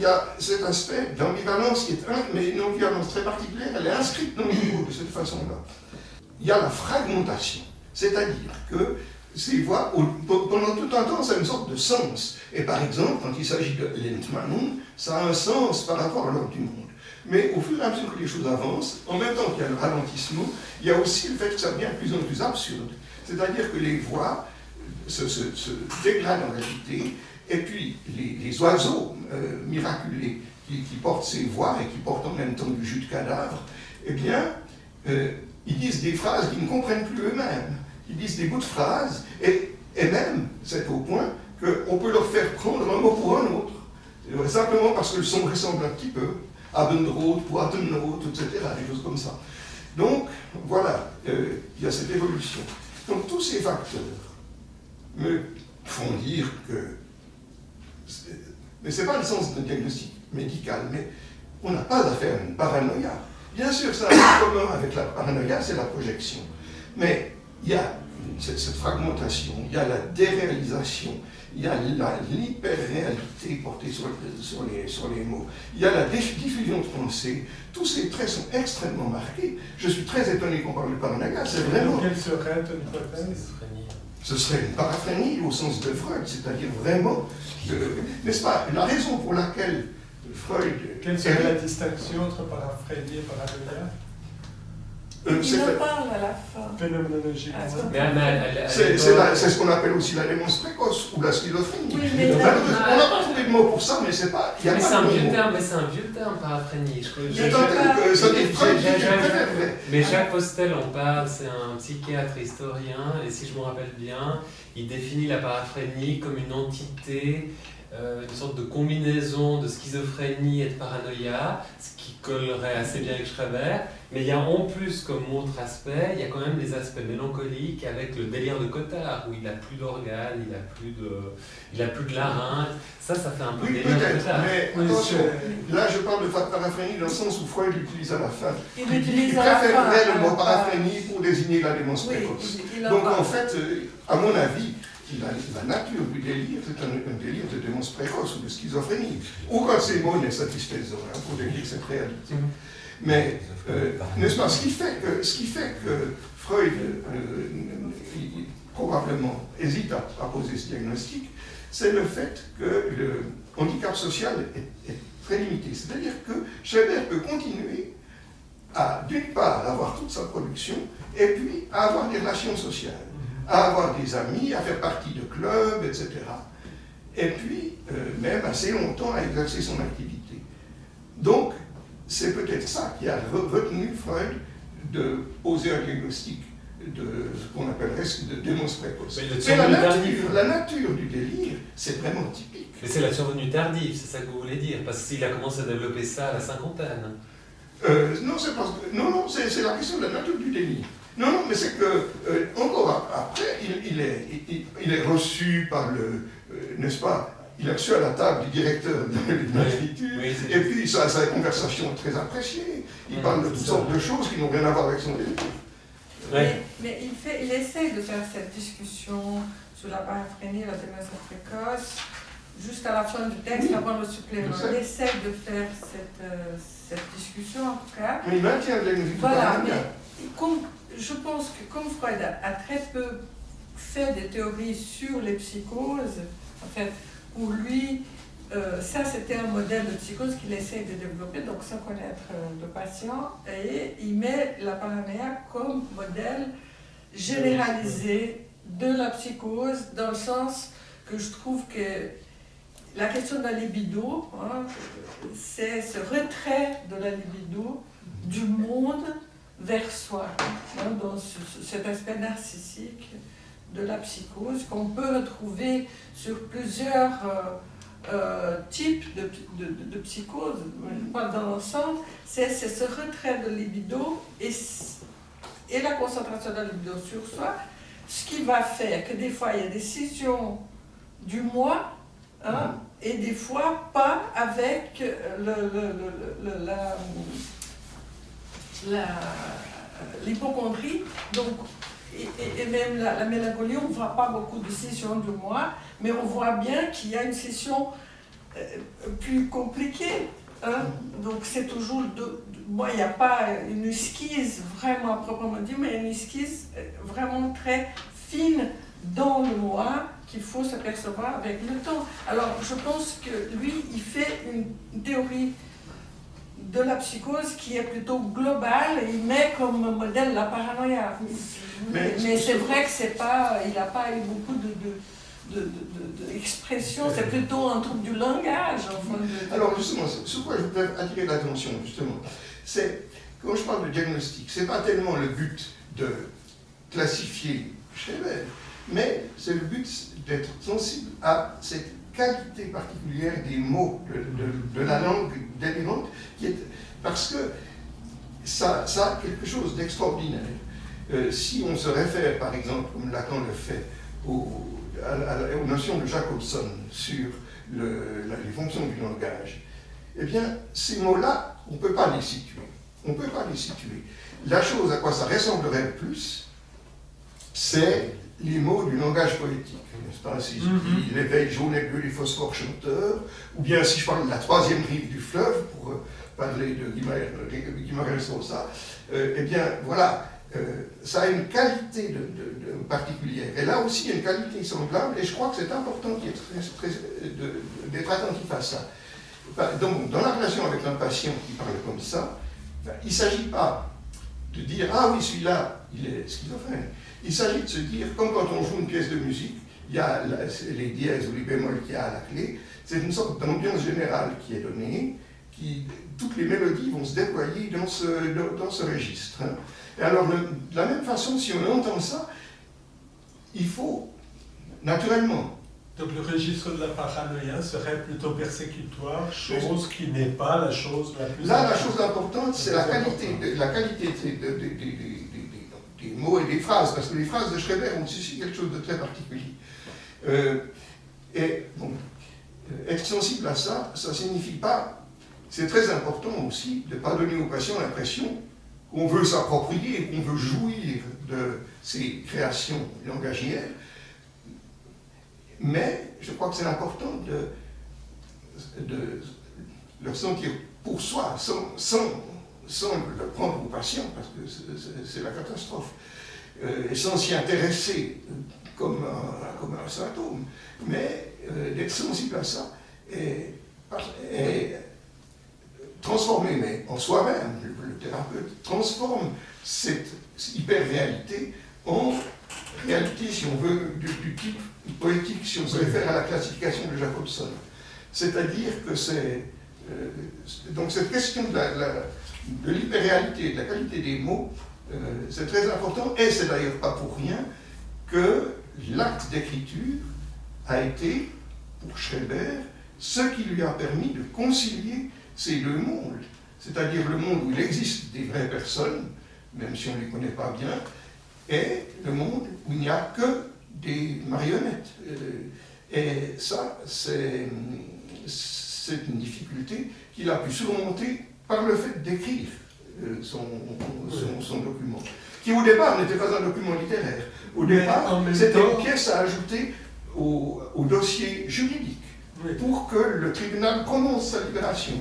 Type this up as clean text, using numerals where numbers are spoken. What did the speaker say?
y a cet aspect d'ambivalence qui est mais une ambivalence très particulière, elle est inscrite dans le niveau de cette façon-là. Il y a la fragmentation, c'est-à-dire que ces voix, pendant tout un temps, ça a une sorte de sens. Et par exemple, quand il s'agit de l'Entmannung, ça a un sens par rapport à l'ordre du monde. Mais au fur et à mesure que les choses avancent, en même temps qu'il y a le ralentissement, il y a aussi le fait que ça devient de plus en plus absurde. C'est-à-dire que les voix se dégradent en réalité, et puis les oiseaux miraculés qui portent ces voix et qui portent en même temps du jus de cadavre, eh bien, ils disent des phrases qu'ils ne comprennent plus eux-mêmes. Ils disent des bouts de phrases, et même, c'est au point qu'on peut leur faire prendre un mot pour un autre, simplement parce que le son ressemble un petit peu. Abendroth pour Atemroth, etc., des choses comme ça. Donc, voilà, il y a cette évolution. Donc, tous ces facteurs me font dire que... Mais ce n'est pas le sens d'un diagnostic médical, mais on n'a pas affaire à une paranoïa. Bien sûr, ça a un commun avec la paranoïa, c'est la projection. Mais il y a cette fragmentation, il y a la déréalisation, il y a l'hyper-réalité portée sur les mots, il y a la diffusion de pensée. Tous ces traits sont extrêmement marqués. Je suis très étonné qu'on parle de paranoïa, c'est vraiment... Quelle serait ton hypothèse? Ce serait une paraphrénie au sens de Freud, c'est-à-dire vraiment, n'est-ce pas, la raison pour laquelle Freud... Quelle serait la distinction entre paraphrénie et paranoïa? Il en parle à la fin. Phénoménologiquement. C'est ce qu'on appelle aussi la démence précoce ou la schizophrénie. Oui, mais on n'a pas trouvé de mot pour ça, mais c'est pas. Mais c'est un vieux terme, paraphrénie. Mais Jacques Postel en parle, c'est un psychiatre historien, et si je me rappelle bien, il définit la paraphrénie comme une entité, une sorte de combinaison de schizophrénie et de paranoïa, ce qui collerait assez bien avec Schreber. Mais il y a en plus, comme autre aspect, il y a quand même des aspects mélancoliques avec le délire de Cotard, où il n'a plus d'organes, il n'a plus de larynx. Ça fait un peu oui, délire de Cotard. Mais attention, là je parle de paraphrénie dans le sens où Freud l'utilise à la fin. Il préférerait le mot paraphrénie pour désigner la démence précoce. Donc en fait, à mon avis, la nature du délire, c'est un délire de démence précoce ou de schizophrénie. Ou quand ces mots n'est satisfaisant pour décrire cette réalité. Mais, n'est-ce pas, ce qui fait que Freud probablement hésite à poser ce diagnostic, c'est le fait que le handicap social est très limité. C'est-à-dire que Schreber peut continuer à, d'une part, avoir toute sa production, et puis à avoir des relations sociales, à avoir des amis, à faire partie de clubs, etc. Et puis, même assez longtemps à exercer son activité. Donc, c'est peut-être ça qui a retenu Freud de poser un diagnostic de ce qu'on appellerait de démence précoce. Mais la nature du délire, c'est vraiment typique. Mais c'est la survenue tardive, c'est ça que vous voulez dire, parce qu'il a commencé à développer ça à la cinquantaine. Non, c'est la question de la nature du délire. Non, mais c'est que, encore après, il est reçu par le, n'est-ce pas, il est reçu à la table du directeur de l'écriture, et puis sa conversation est très appréciée. Il parle de toutes sortes de choses qui n'ont rien à voir avec son délire. Mais il essaie de faire cette discussion sur la paraphrénie et la démence précoce, juste à la fin du texte, avant le supplément. Il essaie de faire cette discussion, en tout cas. Mais il maintient la musique. Voilà, mais je pense que comme Freud a très peu fait des théories sur les psychoses, en fait, pour lui, ça c'était un modèle de psychose qu'il essaie de développer, donc sans connaître le patient, et il met la paranoïa comme modèle généralisé de la psychose, dans le sens que je trouve que la question de la libido, c'est ce retrait de la libido du monde vers soi, dans cet aspect narcissique de la psychose qu'on peut retrouver sur plusieurs types de psychose. Dans l'ensemble, c'est ce retrait de libido et la concentration de la libido sur soi, ce qui va faire que des fois il y a des scissions du moi, et des fois pas avec l'hypocondrie, donc, et même la mélancolie, on ne voit pas beaucoup de scissions du moi, mais on voit bien qu'il y a une scission plus compliqué. Hein? Donc c'est toujours moi, il n'y a pas une esquisse vraiment à proprement dit, mais une esquisse vraiment très fine dans le moi qu'il faut s'apercevoir avec le temps. Alors je pense que lui, il fait une théorie de la psychose qui est plutôt globale, et il met comme modèle la paranoïa. Mais c'est vrai que c'est pas, il n'a pas eu beaucoup d'expression, c'est plutôt un truc du langage. Enfin, Alors justement, sur quoi je voudrais attirer l'attention, justement, c'est, quand je parle de diagnostic, c'est pas tellement le but de classifier Schreber, mais c'est le but d'être sensible à cette qualité particulière des mots, de la langue délirante, parce que ça a quelque chose d'extraordinaire. Si on se réfère, par exemple, comme Lacan le fait, aux notions de Jacobson sur les fonctions du langage, eh bien, ces mots-là, on ne peut pas les situer. On ne peut pas les situer. La chose à quoi ça ressemblerait le plus, c'est les mots du langage poétique, n'est-ce pas? Si je dis l'éveil jaune et bleu, les phosphores chanteurs, ou bien si je parle de la troisième rive du fleuve, pour parler de Guimarães Rosa, eh bien, voilà, ça a une qualité particulière. Et là aussi, il y a une qualité semblable, et je crois que c'est important d'être attentif à ça. Donc, dans la relation avec un patient qui parle comme ça, il ne s'agit pas de dire « Ah oui, celui-là, il est schizophrène ». Il s'agit de se dire, comme quand on joue une pièce de musique, il y a les dièses ou les bémols qu'il y a à la clé, c'est une sorte d'ambiance générale qui est donnée, toutes les mélodies vont se déployer dans ce registre. Hein. Et alors, de la même façon, si on entend ça, il faut, naturellement... Donc le registre de la paranoïa serait plutôt persécutoire, chose qui n'est pas la chose la plus importante. Là, la chose importante, c'est la qualité des mots et des phrases, parce que les phrases de Schreber ont aussi quelque chose de très particulier. Être sensible à ça, ça ne signifie pas... C'est très important aussi de ne pas donner aux patients l'impression qu'on veut s'approprier, qu'on veut jouir de ces créations langagières. Mais je crois que c'est important de le ressentir pour soi, sans le prendre au patient, parce que c'est la catastrophe, et sans s'y intéresser comme un symptôme, mais d'être sensible à ça et transformer, mais en soi-même, le thérapeute transforme cette hyper-réalité en réalité, si on veut, du type poétique, si on se réfère à la classification de Jacobson. C'est-à-dire que donc cette question de l'hyper-réalité, de la qualité des mots, c'est très important, et c'est d'ailleurs pas pour rien que l'acte d'écriture a été, pour Schreber, ce qui lui a permis de concilier ces deux mondes, c'est-à-dire le monde où il existe des vraies personnes, même si on ne les connaît pas bien, et le monde où il n'y a que des marionnettes. Et ça, c'est une difficulté qu'il a pu surmonter par le fait d'écrire son document, qui au départ n'était pas un document littéraire. Au départ, c'était une pièce à ajouter au dossier juridique, pour que le tribunal prononce sa libération.